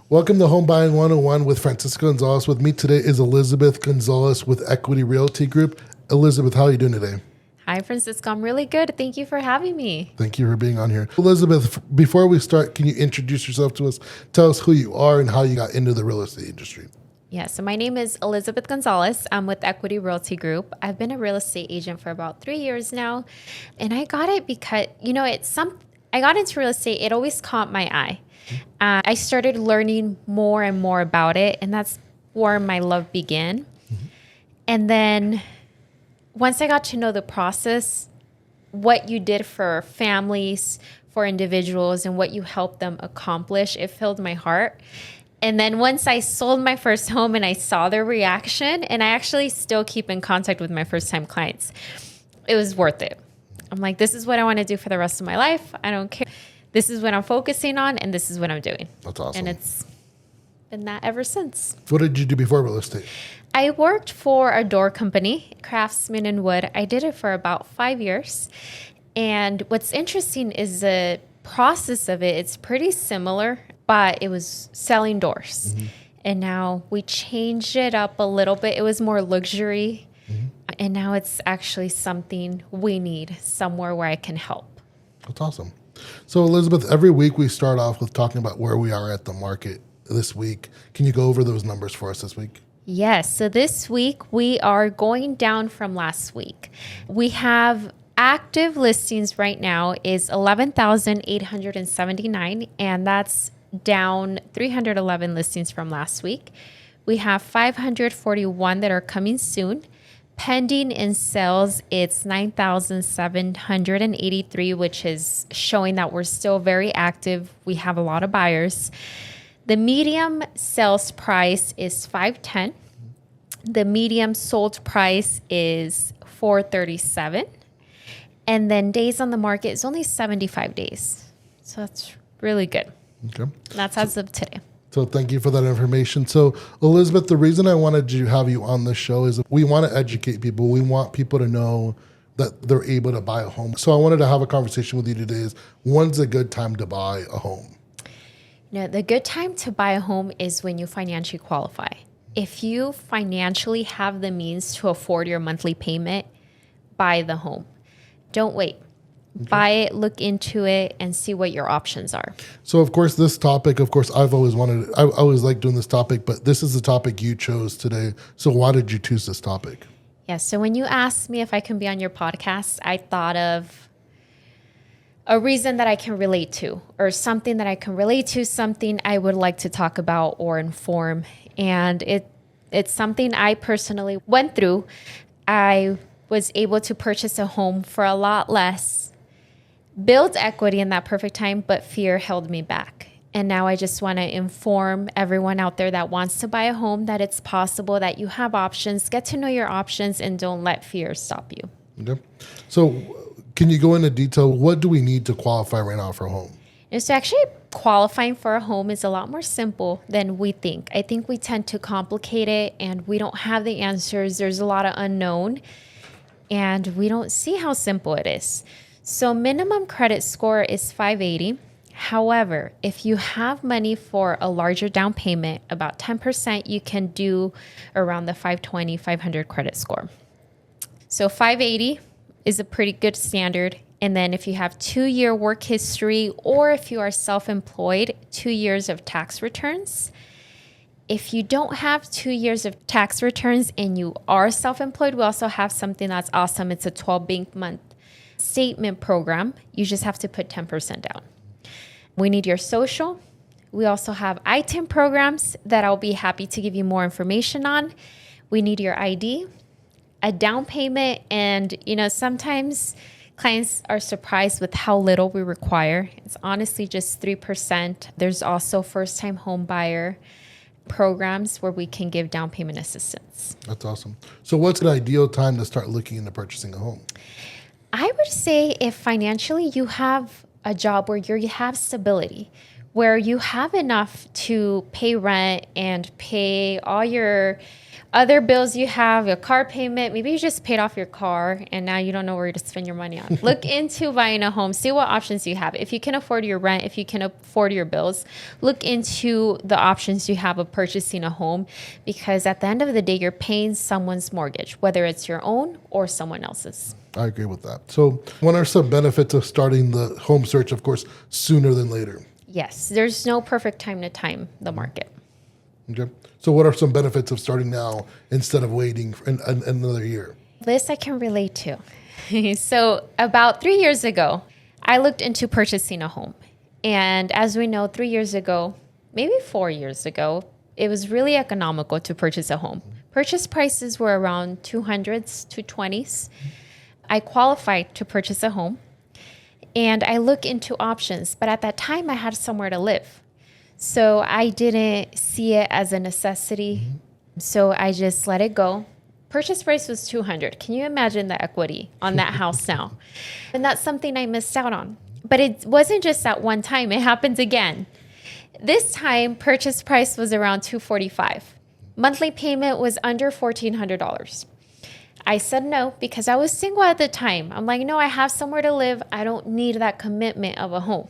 Welcome to Home Buying 101 with Francisco Gonzalez. With me today is Elizabeth Gonzalez with Equity Realty Group. Elizabeth, how are you doing today? Hi, Francisco. I'm really good. Thank you for having me. Thank you for being on here. Elizabeth, before we start, can you introduce yourself to us? Tell us who you are and how you got into the real estate industry. Yeah, so my name is Elizabeth Gonzalez. I'm with Equity Realty Group. I've been a real estate agent for about 3 years now. And I got it because, I got into real estate. It always caught my eye. I started learning more and more about it. And that's where my love began. Mm-hmm. And then once I got to know the process, what you did for families, for individuals, and what you helped them accomplish, it filled my heart. And then once I sold my first home and I saw their reaction, and I actually still keep in contact with my first-time clients, it was worth it. I'm like, this is what I want to do for the rest of my life. I don't care. This is what I'm focusing on, and this is what I'm doing. That's awesome. And it's been that ever since. What did you do before real estate? I worked for a door company, Craftsman in Wood. I did it for about 5 years. And what's interesting is the process of it. It's pretty similar, but it was selling doors. Mm-hmm. And now we changed it up a little bit. It was more luxury. Mm-hmm. And now it's actually something we need, somewhere where I can help. That's awesome. So Elizabeth, every week we start off with talking about where we are at the market this week. Can you go over those numbers for us this week? Yes. So this week we are going down from last week. We have active listings right now is 11,879, and that's down 311 listings from last week. We have 541 that are coming soon. Pending in sales, it's 9,783, which is showing that we're still very active. We have a lot of buyers. The medium sales price is 510. The medium sold price is 437. And then days on the market is only 75 days. So that's really good. Okay. That's as of today. So thank you for that information. So Elizabeth, the reason I wanted to have you on the show is we want to educate people. We want people to know that they're able to buy a home. So I wanted to have a conversation with you today is when's a good time to buy a home? The good time to buy a home is when you financially qualify. If you financially have the means to afford your monthly payment, buy the home. Don't wait. Okay. Buy it, look into it, and see what your options are. So, of course, this topic, I always like doing this topic, but this is the topic you chose today. So why did you choose this topic? Yeah, so when you asked me if I can be on your podcast, I thought of a reason that I can relate to, or something that I can relate to, something I would like to talk about or inform. And it's something I personally went through. I was able to purchase a home for a lot less, build equity in that perfect time, but fear held me back. And now I just want to inform everyone out there that wants to buy a home that it's possible, that you have options. Get to know your options and don't let fear stop you. Okay. So can you go into detail? What do we need to qualify right now for a home? And so actually qualifying for a home is a lot more simple than we think. I think we tend to complicate it and we don't have the answers. There's a lot of unknown and we don't see how simple it is. So minimum credit score is 580. However, if you have money for a larger down payment, about 10%, you can do around the 520, 500 credit score. So 580 is a pretty good standard. And then if you have 2-year work history, or if you are self-employed, 2 years of tax returns. If you don't have 2 years of tax returns and you are self-employed, we also have something that's awesome. It's a 12-bank month statement program. You just have to put 10% down. We need your social. We also have ITIN programs that I'll be happy to give you more information on. We need your ID, a down payment, and sometimes clients are surprised with how little we require. It's honestly just 3%. There's also first-time home buyer programs where we can give down payment assistance. That's awesome. So what's an ideal time to start looking into purchasing a home? I would say if financially you have a job where you have stability, where you have enough to pay rent and pay all your other bills you have, your car payment, maybe you just paid off your car and now you don't know where to spend your money on. Look into buying a home, see what options you have. If you can afford your rent, if you can afford your bills, look into the options you have of purchasing a home, because at the end of the day, you're paying someone's mortgage, whether it's your own or someone else's. I agree with that. So what are some benefits of starting the home search, of course, sooner than later? Yes, there's no perfect time to time the market. Okay. So what are some benefits of starting now instead of waiting for another year? This I can relate to. So about 3 years ago, I looked into purchasing a home. And as we know, 3 years ago, maybe 4 years ago, it was really economical to purchase a home. Purchase prices were around 200s to 20s. I qualified to purchase a home and I look into options, but at that time I had somewhere to live. So I didn't see it as a necessity. So I just let it go. Purchase price was 200. Can you imagine the equity on that house now? And that's something I missed out on. But it wasn't just that one time. It happened again. This time, purchase price was around $245. Monthly payment was under $1,400. I said no because I was single at the time. I'm like, no, I have somewhere to live. I don't need that commitment of a home.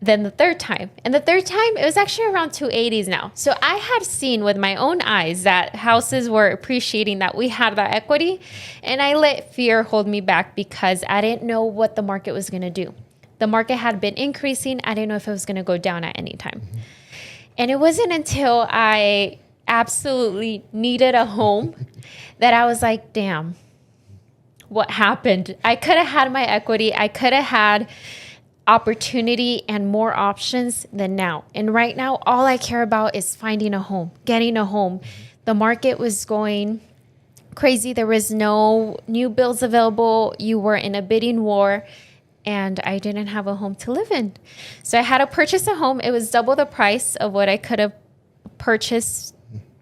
Then the third time, it was actually around 280s now. So I had seen with my own eyes that houses were appreciating, that we had that equity. And I let fear hold me back because I didn't know what the market was going to do. The market had been increasing. I didn't know if it was going to go down at any time. And it wasn't until I absolutely needed a home that I was like, damn, what happened? I could have had my equity. I could have had opportunity and more options than now. And right now, all I care about is finding a home, getting a home. The market was going crazy. There was no new bills available. You were in a bidding war. And I didn't have a home to live in. So I had to purchase a home. It was double the price of what I could have purchased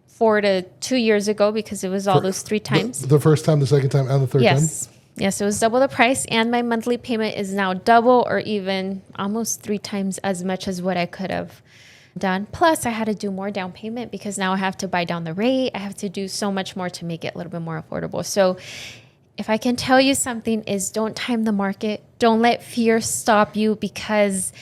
4 to 2 years ago because it was all those 3 times. The first time, the second time, and the third time? Yes, it was double the price. And my monthly payment is now double or even almost 3 times as much as what I could have done. Plus, I had to do more down payment because now I have to buy down the rate. I have to do so much more to make it a little bit more affordable. So if I can tell you something is don't time the market. Don't let fear stop you, because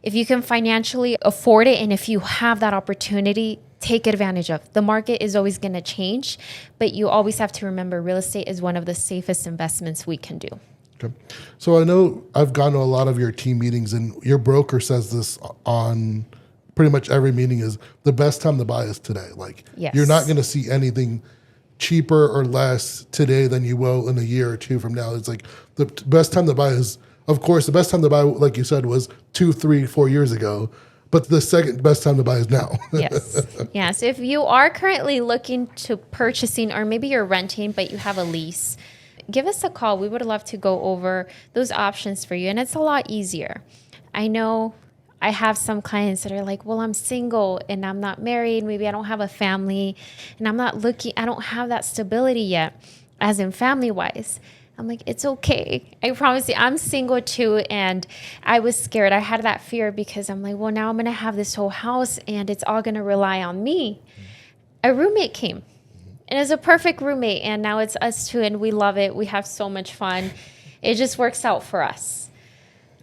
if you can financially afford it and if you have that opportunity, take advantage of. The market is always going to change, but you always have to remember real estate is one of the safest investments we can do. Okay. So I know I've gone to a lot of your team meetings, and your broker says this on pretty much every meeting, is the best time to buy is today. Like, yes. You're not going to see anything cheaper or less today than you will in a year or two from now. It's like the best time to buy is, of course, the best time to buy, like you said, was 2, 3, 4 years ago. But the second best time to buy is now. Yes. If you are currently looking to purchasing, or maybe you're renting, but you have a lease, give us a call. We would love to go over those options for you. And it's a lot easier. I know I have some clients that are like, well, I'm single and I'm not married. Maybe I don't have a family and I don't have that stability yet, as in family wise. I'm like, it's okay. I promise you, I'm single too. And I was scared. I had that fear because I'm like, well, now I'm going to have this whole house and it's all going to rely on me. A roommate came and it's a perfect roommate. And now it's us two and we love it. We have so much fun. It just works out for us.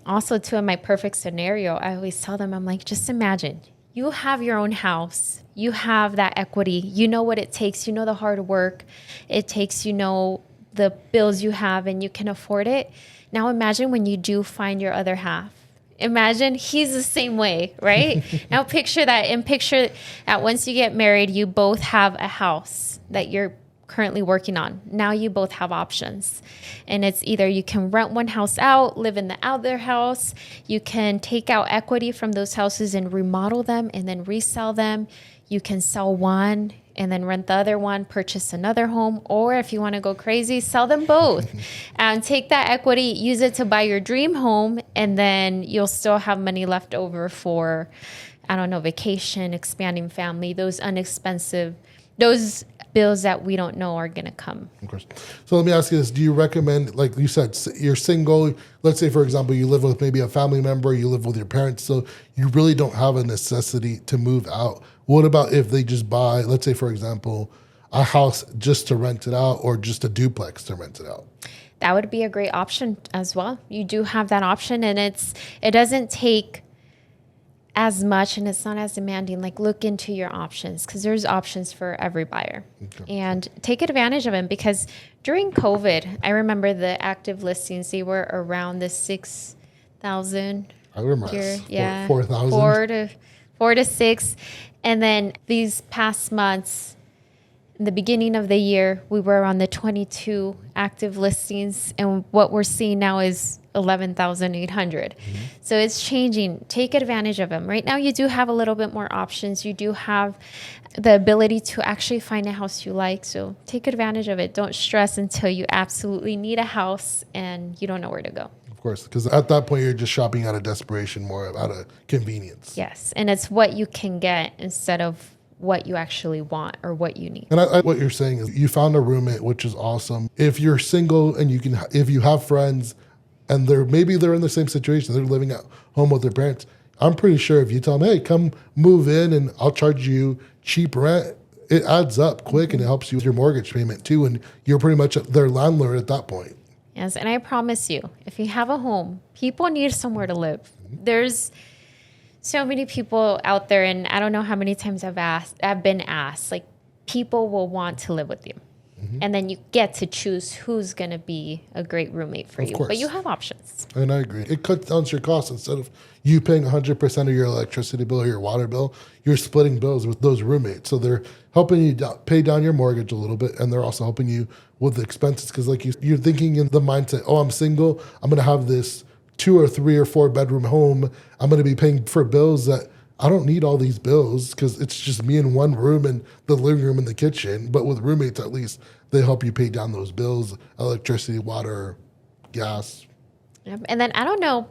Also, too, in my perfect scenario, I always tell them, I'm like, just imagine you have your own house. You have that equity. You know what it takes. You know the hard work it takes. You know the bills you have and you can afford it. Now imagine when you do find your other half. Imagine he's the same way, right? Now picture that, and picture that once you get married, you both have a house that you're currently working on. Now you both have options. And it's either you can rent one house out, live in the other house. You can take out equity from those houses and remodel them and then resell them. You can sell one and then rent the other one, purchase another home. Or if you want to go crazy, sell them both and take that equity, use it to buy your dream home. And then you'll still have money left over for, I don't know, vacation, expanding family, those inexpensive those bills that we don't know are going to come. Of course. So let me ask you this. Do you recommend, like you said, you're single. Let's say, for example, you live with maybe a family member, you live with your parents, so you really don't have a necessity to move out. What about if they just buy, let's say, for example, a house just to rent it out or just a duplex to rent it out? That would be a great option as well. You do have that option, and it doesn't take as much and it's not as demanding. Like, look into your options because there's options for every buyer. Okay. And take advantage of them, because during COVID, I remember the active listings, they were around the 6,000. I remember 4,000. 4 to 6. And then these past months, in the beginning of the year, we were around the 22 active listings, and what we're seeing now is 11,800. Mm-hmm. So it's changing. Take advantage of them. Right now, you do have a little bit more options. You do have the ability to actually find a house you like. So take advantage of it. Don't stress until you absolutely need a house and you don't know where to go. Of course, because at that point, you're just shopping out of desperation, more out of convenience. Yes, and it's what you can get instead of what you actually want or what you need. And what you're saying is you found a roommate, which is awesome. If you're single and if you have friends and maybe they're in the same situation, they're living at home with their parents, I'm pretty sure if you tell them, hey, come move in and I'll charge you cheap rent, it adds up quick and it helps you with your mortgage payment too. And you're pretty much their landlord at that point. Yes, and I promise you, if you have a home, people need somewhere to live. Mm-hmm. There's so many people out there, and I don't know how many times I've been asked, like, people will want to live with you. Mm-hmm. And then you get to choose who's going to be a great roommate for you. But you have options. And I agree. It cuts down your costs. Instead of you paying 100% of your electricity bill or your water bill, you're splitting bills with those roommates. So they're helping you pay down your mortgage a little bit, and they're also helping you with the expenses. Because like you're thinking in the mindset, oh, I'm single, I'm going to have this 2 or 3 or 4 bedroom home. I'm going to be paying for bills that I don't need all these bills because it's just me in one room and the living room and the kitchen. But with roommates, at least they help you pay down those bills, electricity, water, gas. Yep. And then I don't know,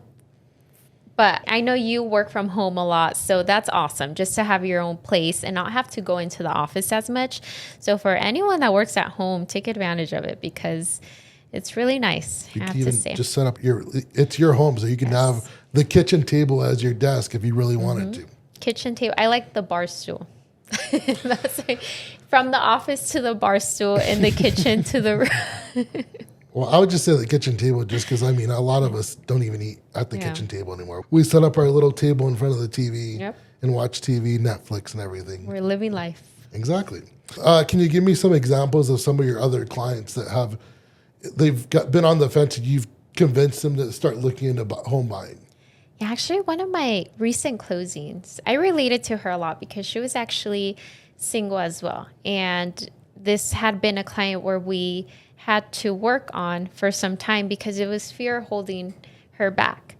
but I know you work from home a lot. So that's awesome, just to have your own place and not have to go into the office as much. So for anyone that works at home, take advantage of it because it's really nice. You can even just set up it's your home, so you can have the kitchen table as your desk if you really wanted to. Kitchen table. I like the bar stool. That's like, from the office to the bar stool and the kitchen to the. Well, I would just say the kitchen table just because, I mean, a lot of us don't even eat at the kitchen table anymore. We set up our little table in front of the TV and watch TV, Netflix, and everything. We're living life. Exactly. Can you give me some examples of some of your other clients that they've been on the fence and you've convinced them to start looking into home buying? Yeah, actually, one of my recent closings, I related to her a lot because she was actually single as well. And this had been a client where we had to work on for some time because it was fear holding her back.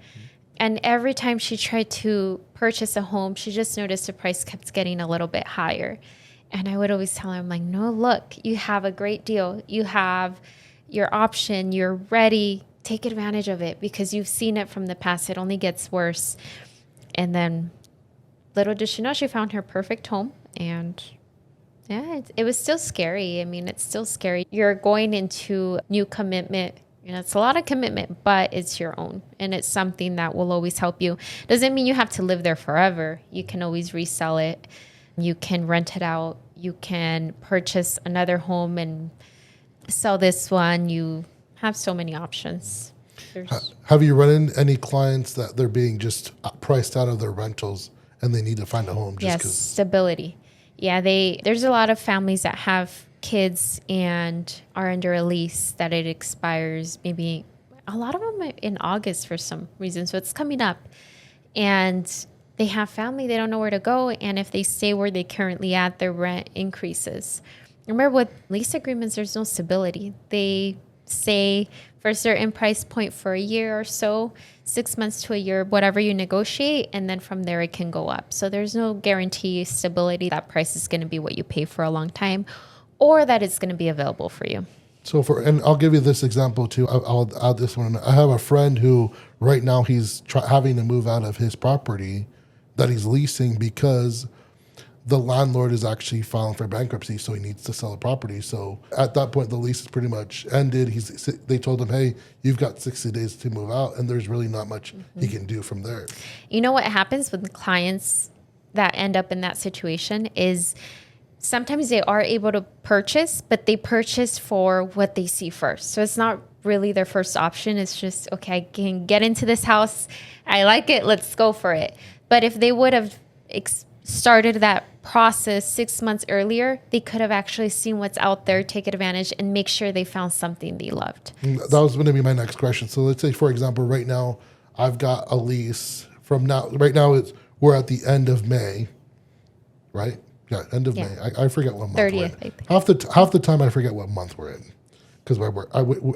And every time she tried to purchase a home, she just noticed the price kept getting a little bit higher. And I would always tell her, I'm like, no, look, you have a great deal. You have your option. You're ready. Take advantage of it because you've seen it from the past. It only gets worse. And then little did she know, she found her perfect home. And yeah, it was still scary. I mean, it's still scary. You're going into new commitment. You know, it's a lot of commitment, but it's your own. And it's something that will always help you. Doesn't mean you have to live there forever. You can always resell it. You can rent it out. You can purchase another home and sell this one. You have so many options. Have you run into any clients that they're being just priced out of their rentals and they need to find a home? Yes, stability. Yeah, there's a lot of families that have kids and are under a lease that it expires maybe a lot of them in August for some reason. So it's coming up and they have family, they don't know where to go. And if they stay where they currently at, their rent increases. Remember with lease agreements, there's no stability. They say for a certain price point for a year or so, 6 months to a year, whatever you negotiate, and then from there it can go up. So there's no guarantee stability that price is going to be what you pay for a long time or that it's going to be available for you. So and I'll give you this example too. I'll add this one. I have a friend who right now he's having to move out of his property that he's leasing because the landlord is actually filing for bankruptcy, so he needs to sell the property. So at that point, the lease is pretty much ended. They told him, hey, you've got 60 days to move out, and there's really not much he can do from there. You know what happens with clients that end up in that situation is sometimes they are able to purchase, but they purchase for what they see first. So it's not really their first option. It's just, okay, I can get into this house. I like it. Let's go for it. But if they would have started that process 6 months earlier, they could have actually seen what's out there, take advantage, and make sure they found something they loved. That was going to be my next question. So let's say, for example, right now I've got a lease from now. Right now we're at the end of May, right? Yeah, end of May. I forget what month 30th, we're in. I think. Half the time I forget what month we're in because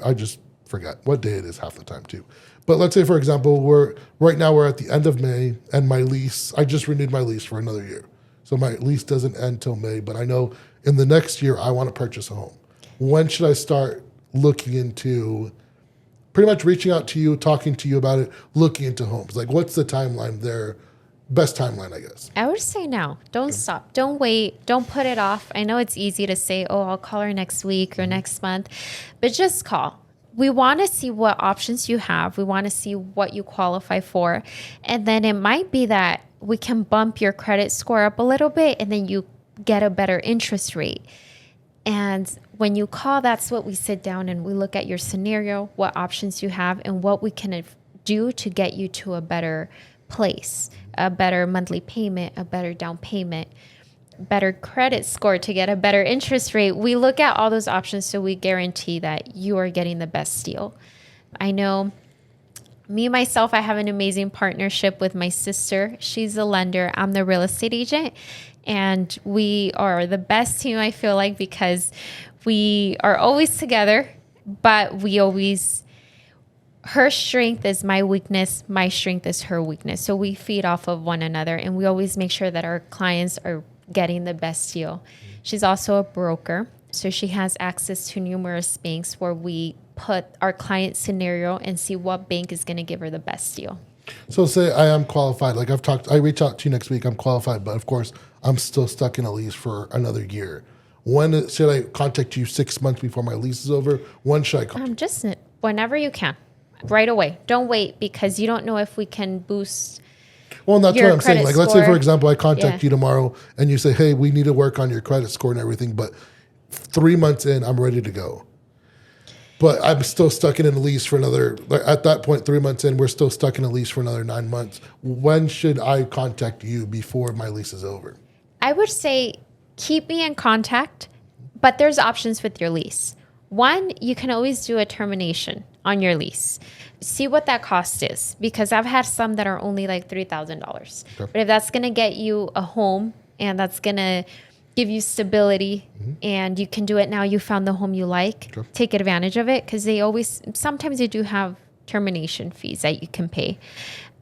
I just forget what day it is half the time too. But let's say, for example, right now we're at the end of May, and my lease, I just renewed my lease for another year. So my lease doesn't end till May, but I know in the next year I want to purchase a home. When should I start looking into, pretty much reaching out to you, talking to you about it, looking into homes? Like, what's the timeline there? Best timeline, I guess. I would say now. Don't stop. Don't wait. Don't put it off. I know it's easy to say, oh, I'll call her next week or next month, but just call. We want to see what options you have. We want to see what you qualify for. And then it might be that we can bump your credit score up a little bit, and then you get a better interest rate. And when you call, that's what we sit down and we look at your scenario, what options you have, and what we can do to get you to a better place, a better monthly payment, a better down payment, better credit score to get a better interest rate. We look at all those options so we guarantee that you are getting the best deal. I know myself, I have an amazing partnership with my sister. She's a lender. I'm the real estate agent. And we are the best team, I feel like, because we are always together, but her strength is my weakness. My strength is her weakness. So we feed off of one another, and we always make sure that our clients are getting the best deal. She's also a broker, so she has access to numerous banks where we put our client scenario and see what bank is going to give her the best deal. So say I am qualified, like I reach out to you next week, I'm qualified, but of course I'm still stuck in a lease for another year. When should I contact you? 6 months before my lease is over? When should I contact Just whenever you can, right away. Don't wait, because you don't know if we can boost. Well, and that's your what I'm saying. credit Like, let's say, for score. example, I contact you tomorrow and you say, hey, we need to work on your credit score and everything, but 3 months in, I'm ready to go. But I'm still stuck in a lease for another, at that point, 3 months in, we're still stuck in a lease for another 9 months. When should I contact you before my lease is over? I would say keep me in contact, but there's options with your lease. One, you can always do a termination on your lease. See what that cost is, because I've had some that are only like $3,000. Okay. But if that's going to get you a home and that's going to give you stability, and you can do it now, you found the home you like, take advantage of it, because sometimes they do have termination fees that you can pay.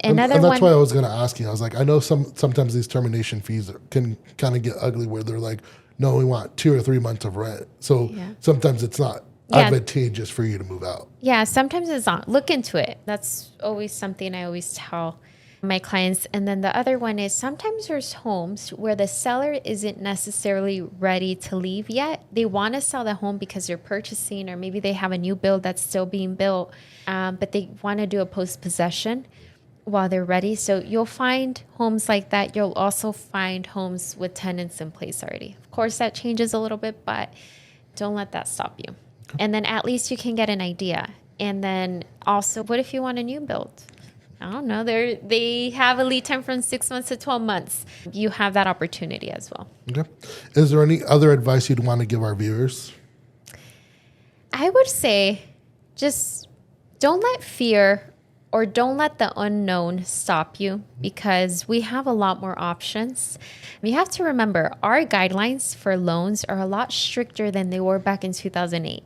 And that's why I was going to ask you. I was like, I know sometimes these termination fees can kind of get ugly where they're like, no, we want 2 or 3 months of rent. So sometimes it's not advantageous for you to move out. Yeah, sometimes it's not. Look into it. That's always something I always tell my clients. And then the other one is sometimes there's homes where the seller isn't necessarily ready to leave yet. They want to sell the home because they're purchasing, or maybe they have a new build that's still being built, but they want to do a post-possession while they're ready. So you'll find homes like that. You'll also find homes with tenants in place already. Of course, that changes a little bit, but don't let that stop you. And then at least you can get an idea. And then also, what if you want a new build? I don't know. They have a lead time from 6 months to 12 months. You have that opportunity as well. Okay. Is there any other advice you'd want to give our viewers? I would say just don't let fear or don't let the unknown stop you, because we have a lot more options. You have to remember, our guidelines for loans are a lot stricter than they were back in 2008.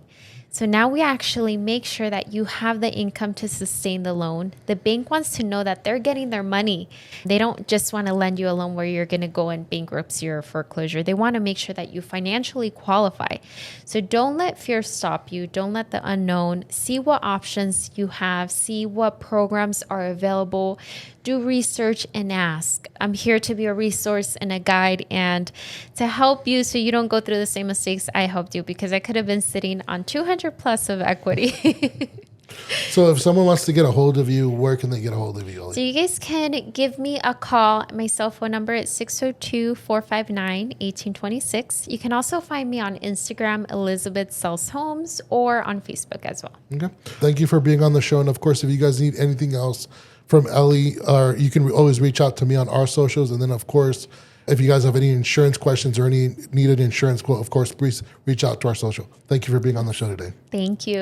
So now we actually make sure that you have the income to sustain the loan. The bank wants to know that they're getting their money. They don't just want to lend you a loan where you're going to go in bankruptcy or foreclosure. They want to make sure that you financially qualify. So don't let fear stop you. Don't let the unknown. See what options you have. See what programs are available. Do research and ask. I'm here to be a resource and a guide and to help you so you don't go through the same mistakes I helped you, because I could have been sitting on 200 plus of equity. So if someone wants to get a hold of you, where can they get a hold of you, Ellie? So you guys can give me a call. My cell phone number is 602-459-1826. You can also find me on Instagram, Elizabeth Sells Homes, or on Facebook as well. Okay. Thank you for being on the show. And of course, if you guys need anything else from Ellie, or you can always reach out to me on our socials. And then of course, if you guys have any insurance questions or any needed insurance quote, of course, please reach out to our social. Thank you for being on the show today. Thank you.